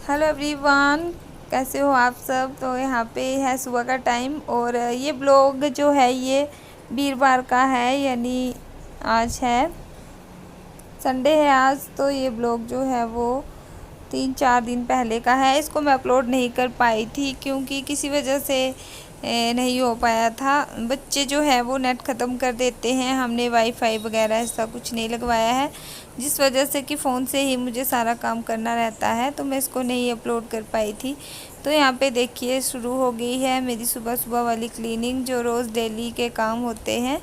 Hello everyone, कैसे हो आप सब। तो यहाँ पे है सुबह का टाइम और ये ब्लॉग जो है ये वीरवार का है, यानी आज है संडे है आज। तो ये ब्लॉग जो है वो 3-4 दिन पहले का है। इसको मैं अपलोड नहीं कर पाई थी क्योंकि किसी वजह से नहीं हो पाया था। बच्चे जो है वो नेट ख़त्म कर देते हैं। हमने वाईफाई वगैरह ऐसा कुछ नहीं लगवाया है, जिस वजह से कि फ़ोन से ही मुझे सारा काम करना रहता है, तो मैं इसको नहीं अपलोड कर पाई थी। तो यहाँ पे देखिए शुरू हो गई है मेरी सुबह सुबह वाली क्लीनिंग, जो रोज़ डेली के काम होते हैं।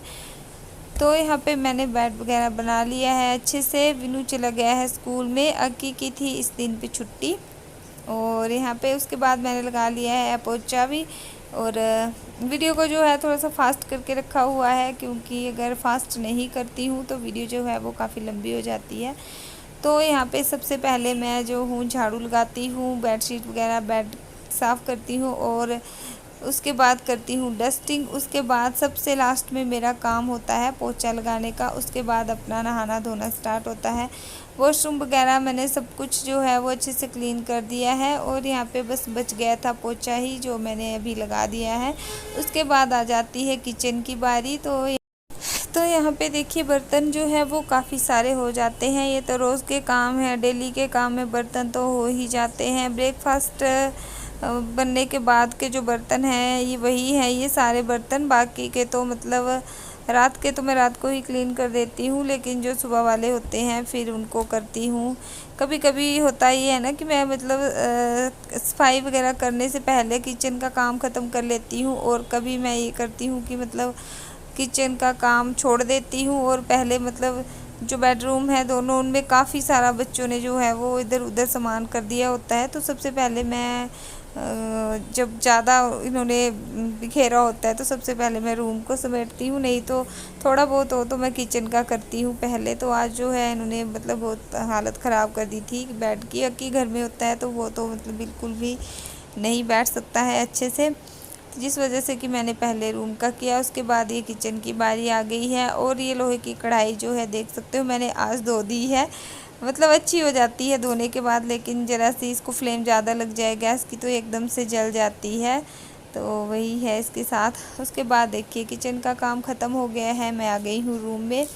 तो यहाँ पे मैंने बेड वगैरह बना लिया है अच्छे से। विनू चला गया है स्कूल में, अक्की की थी इस दिन पे छुट्टी। और यहाँ पे उसके बाद मैंने लगा लिया है पोंछा भी। और वीडियो को जो है थोड़ा सा फास्ट करके रखा हुआ है, क्योंकि अगर फास्ट नहीं करती हूँ तो वीडियो जो है वो काफ़ी लंबी हो जाती है। तो यहाँ पे सबसे पहले मैं जो हूँ झाड़ू लगाती हूँ, बेडशीट वगैरह बेड साफ़ करती हूँ और उसके बाद करती हूँ डस्टिंग। उसके बाद सबसे लास्ट में मेरा काम होता है पोंछा लगाने का। उसके बाद अपना नहाना धोना स्टार्ट होता है। वॉशरूम वगैरह मैंने सब कुछ जो है वो अच्छे से क्लीन कर दिया है और यहाँ पे बस बच गया था पोंछा ही, जो मैंने अभी लगा दिया है। उसके बाद आ जाती है किचन की बारी। तो यहाँ पे देखिए बर्तन जो है वो काफ़ी सारे हो जाते हैं। ये तो रोज़ के काम है, डेली के काम में बर्तन तो हो ही जाते हैं। ब्रेकफास्ट बनने के बाद के जो बर्तन हैं ये वही हैं, ये सारे बर्तन। बाकी के तो मतलब रात के तो मैं रात को ही क्लीन कर देती हूँ, लेकिन जो सुबह वाले होते हैं फिर उनको करती हूँ। कभी कभी होता ये है ना कि मैं मतलब सफाई वगैरह करने से पहले किचन का काम ख़त्म कर लेती हूँ, और कभी मैं ये करती हूँ कि मतलब किचन का काम छोड़ देती हूँ और पहले मतलब जो बेडरूम है दोनों, उनमें काफ़ी सारा बच्चों ने जो है वो इधर उधर सामान कर दिया होता है। तो सबसे पहले मैं जब ज़्यादा इन्होंने बिखेरा होता है तो सबसे पहले मैं रूम को समेटती हूँ, नहीं तो थोड़ा बहुत हो तो मैं किचन का करती हूँ पहले। तो आज जो है इन्होंने मतलब बहुत हालत ख़राब कर दी थी बेड की। अक्की घर में होता है तो वो तो मतलब बिल्कुल भी नहीं बैठ सकता है अच्छे से, जिस वजह से कि मैंने पहले रूम का किया। उसके बाद ये किचन की बारी आ गई है। और ये लोहे की कढ़ाई जो है देख सकते हो मैंने आज धो दी है। मतलब अच्छी हो जाती है धोने के बाद, लेकिन ज़रा सी इसको फ्लेम ज़्यादा लग जाए गैस की तो एकदम से जल जाती है। तो वही है इसके साथ। उसके बाद देखिए किचन का काम ख़त्म हो गया है, मैं आ गई हूँ रूम में।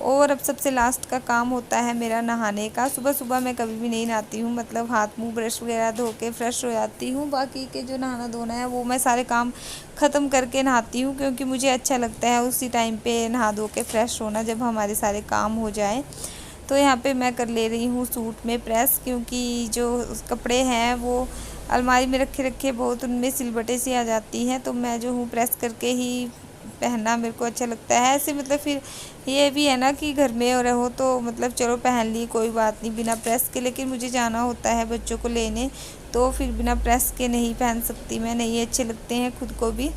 और अब सबसे लास्ट का काम होता है मेरा नहाने का। सुबह सुबह मैं कभी भी नहीं नहाती हूँ, मतलब हाथ मुंह ब्रश वगैरह धो के फ्रेश हो जाती हूँ। बाकी के जो नहाना धोना है वो मैं सारे काम ख़त्म करके नहाती हूँ, क्योंकि मुझे अच्छा लगता है उसी टाइम पे नहा धो के फ्रेश होना, जब हमारे सारे काम हो जाए। तो यहाँ पे मैं कर ले रही हूँ सूट में प्रेस, क्योंकि जो कपड़े हैं वो अलमारी में रखे रखे बहुत उनमें सिलबटें सी आ जाती हैं। तो मैं जो हूँ प्रेस करके ही पहनना मेरे को अच्छा लगता है। ऐसे मतलब फिर ये भी है ना कि घर में रहो तो मतलब चलो पहन ली कोई बात नहीं बिना प्रेस के, लेकिन मुझे जाना होता है बच्चों को लेने, तो फिर बिना प्रेस के नहीं पहन सकती मैं, नहीं अच्छे लगते हैं खुद को भी।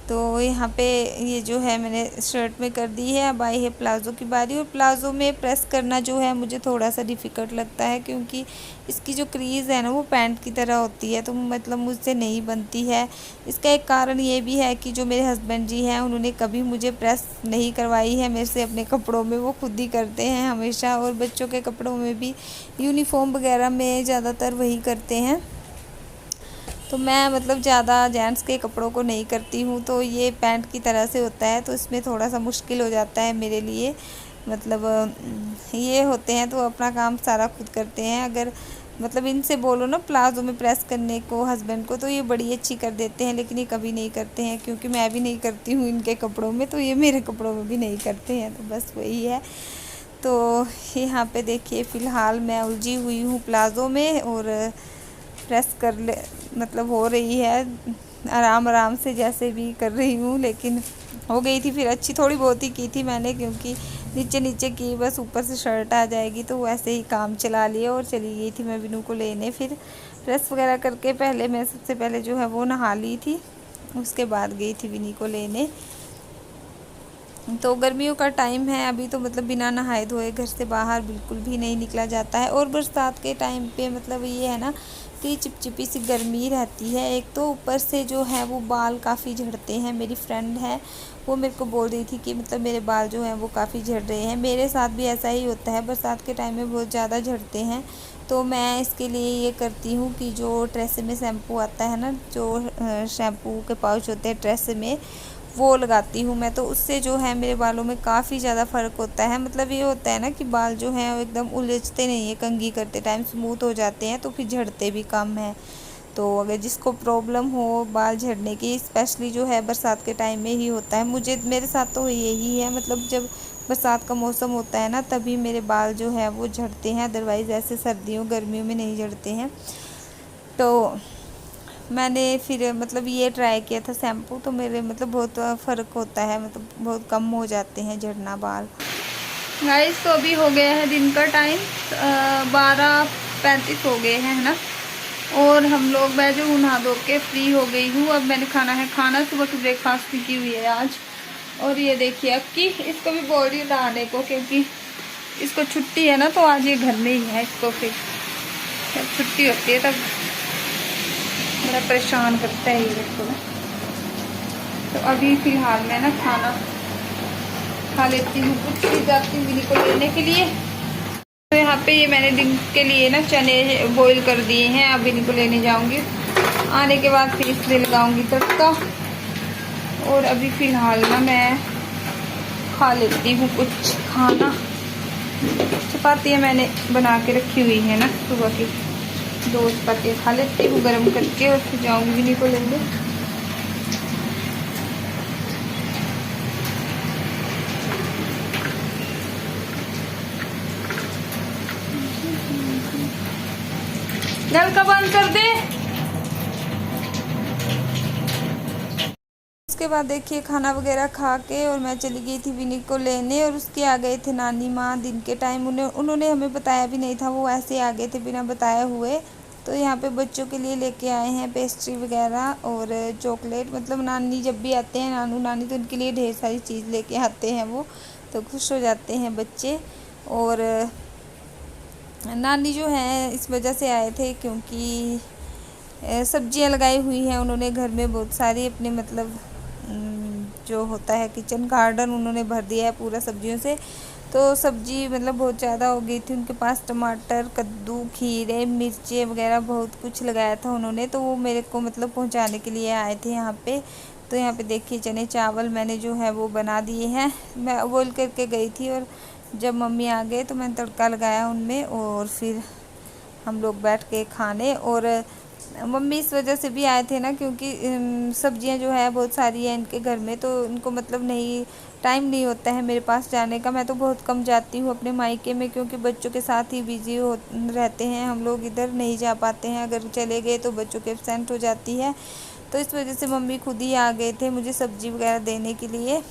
तो यहाँ पे ये जो है मैंने शर्ट में कर दी है। अब आई है प्लाज़ो की बारी, और प्लाज़ो में प्रेस करना जो है मुझे थोड़ा सा डिफ़िकल्ट लगता है, क्योंकि इसकी जो क्रीज़ है ना वो पैंट की तरह होती है, तो मतलब मुझसे नहीं बनती है। इसका एक कारण ये भी है कि जो मेरे हस्बैंड जी हैं उन्होंने कभी मुझे प्रेस नहीं करवाई है मेरे से अपने कपड़ों में, वो खुद ही करते हैं हमेशा। और बच्चों के कपड़ों में भी, यूनिफॉर्म वगैरह में ज़्यादातर वही करते हैं। तो मैं मतलब ज़्यादा जेंट्स के कपड़ों को नहीं करती हूँ। तो ये पैंट की तरह से होता है तो इसमें थोड़ा सा मुश्किल हो जाता है मेरे लिए। मतलब ये होते हैं तो अपना काम सारा खुद करते हैं। अगर मतलब इनसे बोलो ना प्लाज़ो में प्रेस करने को हस्बैंड को, तो ये बड़ी अच्छी कर देते हैं, लेकिन ये कभी नहीं करते हैं, क्योंकि मैं भी नहीं करती हूँ इनके कपड़ों में, तो ये मेरे कपड़ों में भी नहीं करते हैं। तो बस वही है। तो यहाँ पे देखिए फ़िलहाल मैं उलझी हुई हूँ प्लाज़ो में, और प्रेस कर ले मतलब हो रही है आराम आराम से, जैसे भी कर रही हूँ। लेकिन हो गई थी फिर अच्छी, थोड़ी बहुत ही की थी मैंने, क्योंकि नीचे नीचे की बस ऊपर से शर्ट आ जाएगी, तो वैसे ही काम चला लिया और चली गई थी मैं विनू को लेने। फिर प्रेस वगैरह करके पहले मैं सबसे पहले जो है वो नहा ली थी, उसके बाद गई थी विनी को लेने। तो गर्मियों का टाइम है अभी, तो मतलब बिना नहाए धोए घर से बाहर बिल्कुल भी नहीं निकला जाता है। और बरसात के टाइम पे मतलब ये है ना कि चिपचिपी सी गर्मी रहती है। एक तो ऊपर से जो है वो बाल काफ़ी झड़ते हैं। मेरी फ्रेंड है वो मेरे को बोल रही थी कि मतलब मेरे बाल जो हैं वो काफ़ी झड़ रहे हैं। मेरे साथ भी ऐसा ही होता है, बरसात के टाइम में बहुत ज़्यादा झड़ते हैं। तो मैं इसके लिए ये करती हूँ कि जो ट्रेसेमे शैम्पू आता है ना, जो शैम्पू के पाउच होते हैं ट्रेसेमे, वो लगाती हूँ मैं। तो उससे जो है मेरे बालों में काफ़ी ज़्यादा फ़र्क होता है। मतलब ये होता है ना कि बाल जो हैं वो एकदम उलझते नहीं है, कंघी करते टाइम स्मूथ हो जाते हैं, तो फिर झड़ते भी कम हैं। तो अगर जिसको प्रॉब्लम हो बाल झड़ने की, स्पेशली जो है बरसात के टाइम में ही होता है, मेरे साथ तो यही है। मतलब जब बरसात का मौसम होता है ना, तभी मेरे बाल जो है वो झड़ते हैं, अदरवाइज़ ऐसे सर्दियों गर्मियों में नहीं झड़ते हैं। तो मैंने फिर मतलब ये ट्राई किया था शैम्पू, तो मेरे मतलब बहुत फ़र्क होता है, मतलब बहुत कम हो जाते हैं झड़ना बाल। गाइस तो अभी हो गया है दिन का टाइम, 12:35 हो गए हैं, है ना। और हम लोग, मैं जो नहा धो के फ्री हो गई हूँ। अब मैंने खाना है खाना, सुबह की ब्रेकफास्ट की हुई है आज। और ये देखिए अब कि इसको भी बोल रही हूँ नहाने को, क्योंकि इसको छुट्टी है ना, तो आज ये घर में ही है। इसको फिर जब छुट्टी होती है तब बड़ा परेशान करता है ये इसको। तो अभी फ़िलहाल मैं ना खाना खा लेती हूँ, कुछ भी जाती हूँ विनी को लेने के लिए। तो यहाँ पे ये मैंने दिन के लिए ना चने बॉईल कर दिए हैं, अब इन्हीं को लेने जाऊंगी। आने के बाद फिर इसलिए लगाऊंगी तड़का। और अभी फ़िलहाल ना मैं खा लेती हूँ कुछ खाना। चपातियाँ मैंने बना के रखी हुई है ना, सुबह की 2 चपातियाँ खा लेती हूँ गर्म करके, और फिर जाऊँगी इन्हीं को लेने। नल का बंद कर दे। उसके बाद देखिए खाना वगैरह खा के और मैं चली गई थी विनी को लेने, और उसके आ गए थे नानी माँ दिन के टाइम। उन्होंने हमें बताया भी नहीं था, वो ऐसे आ गए थे बिना बताए हुए। तो यहाँ पे बच्चों के लिए लेके आए हैं पेस्ट्री वगैरह और चॉकलेट। मतलब नानी जब भी आते हैं, नानू नानी, तो उनके लिए ढेर सारी चीज़ लेके आते हैं वो, तो खुश हो जाते हैं बच्चे। और नानी जो है इस वजह से आए थे क्योंकि सब्जियां लगाई हुई हैं उन्होंने घर में बहुत सारी, अपने मतलब जो होता है किचन गार्डन उन्होंने भर दिया है पूरा सब्जियों से। तो सब्जी मतलब बहुत ज़्यादा हो गई थी उनके पास, टमाटर, कद्दू, खीरे, मिर्ची वगैरह बहुत कुछ लगाया था उन्होंने। तो वो मेरे को मतलब पहुंचाने के लिए आए थे यहाँ पे। तो यहाँ पे देखिए चने चावल मैंने जो है वो बना दिए हैं, मैं बॉईल करके गई थी। और जब मम्मी आ गए तो मैंने तड़का लगाया उनमें, और फिर हम लोग बैठ के खाने। और मम्मी इस वजह से भी आए थे ना क्योंकि सब्जियां जो है बहुत सारी हैं इनके घर में, तो इनको मतलब नहीं टाइम नहीं होता है मेरे पास जाने का। मैं तो बहुत कम जाती हूँ अपने मायके में, क्योंकि बच्चों के साथ ही बिजी हो रहते हैं हम लोग, इधर नहीं जा पाते हैं। अगर चले गए तो बच्चों के एब्सेंट हो जाती है। तो इस वजह से मम्मी खुद ही आ गए थे मुझे सब्जी वगैरह देने के लिए।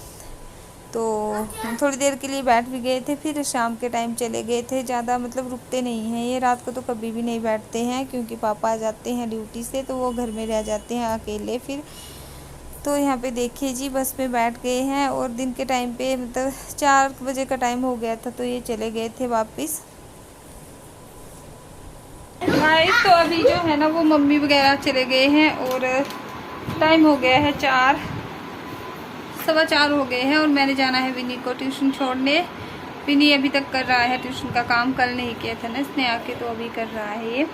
तो थोड़ी देर के लिए बैठ भी गए थे, फिर शाम के टाइम चले गए थे। ज़्यादा मतलब रुकते नहीं हैं ये, रात को तो कभी भी नहीं बैठते हैं, क्योंकि पापा आ जाते हैं ड्यूटी से, तो वो घर में रह जाते हैं अकेले फिर। तो यहाँ पे देखिए जी बस में बैठ गए हैं, और दिन के टाइम पे मतलब 4 बजे का टाइम हो गया था, तो ये चले गए थे वापस। गाइस तो अभी जो है ना वो मम्मी वगैरह चले गए हैं, और टाइम हो गया है 4:15 हो गए हैं, और मैंने जाना है विनी को ट्यूशन छोड़ने। विनी अभी तक कर रहा है ट्यूशन का काम, कल नहीं किया था ना इसने आके, तो अभी कर रहा है ये।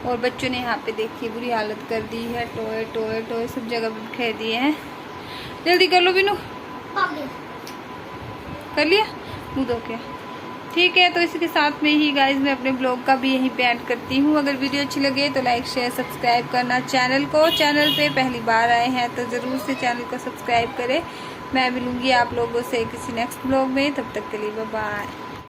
और बच्चों ने यहाँ पे देखिए बुरी हालत कर दी है, टोए टोए टोए सब जगह पे बिखेर दिए हैं। जल्दी कर लो विनू, कर लिया मुँह धो के। ठीक है, तो इसी के साथ में ही गाइज मैं अपने ब्लॉग का भी यहीं पे एंड करती हूँ। अगर वीडियो अच्छी लगे तो लाइक शेयर सब्सक्राइब करना चैनल को। चैनल पे पहली बार आए हैं तो ज़रूर से चैनल को सब्सक्राइब करें। मैं मिलूँगी आप लोगों से किसी नेक्स्ट ब्लॉग में, तब तक के लिए बाय बाय।